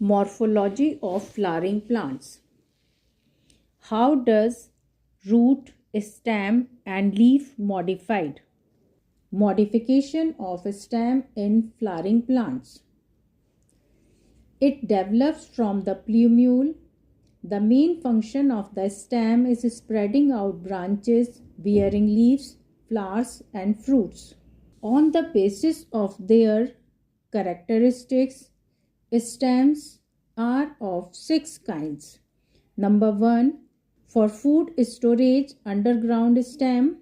Morphology of flowering plants. How does root, stem and leaf modified? Modification of a stem in flowering plants. It develops from the plumule. The main function of the stem is spreading out branches bearing leaves, flowers and fruits. On the basis of their characteristics, stems are of 6 kinds. Number 1, for food storage, underground stem.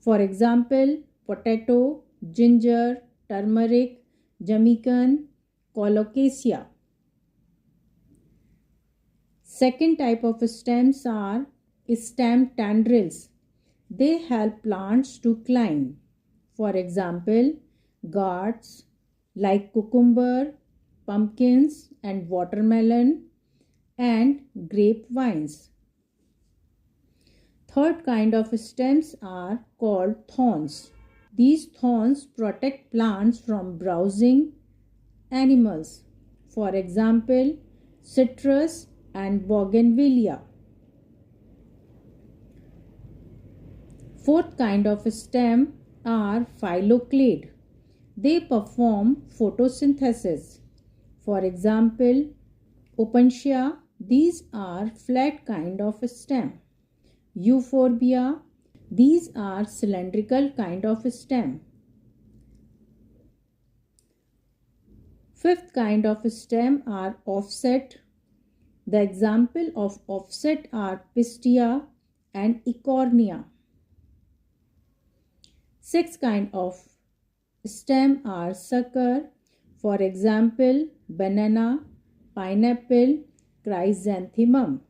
For example, potato, ginger, turmeric, Jamaican, colocasia. Second type of stems are stem tendrils. They help plants to climb. For example, gourds like cucumber, pumpkins and watermelon and grapevines. Third kind of stems are called thorns. These thorns protect plants from browsing animals. For example, citrus and bougainvillea. Fourth kind of stem are phylloclade. They perform photosynthesis. For example, opuntia. These are flat kind of stem. Euphorbia. These are cylindrical kind of stem. Fifth kind of stem are offset. The example of offset are pistia and ecornia. Sixth kind of stem are sucker. For example, banana, pineapple, chrysanthemum.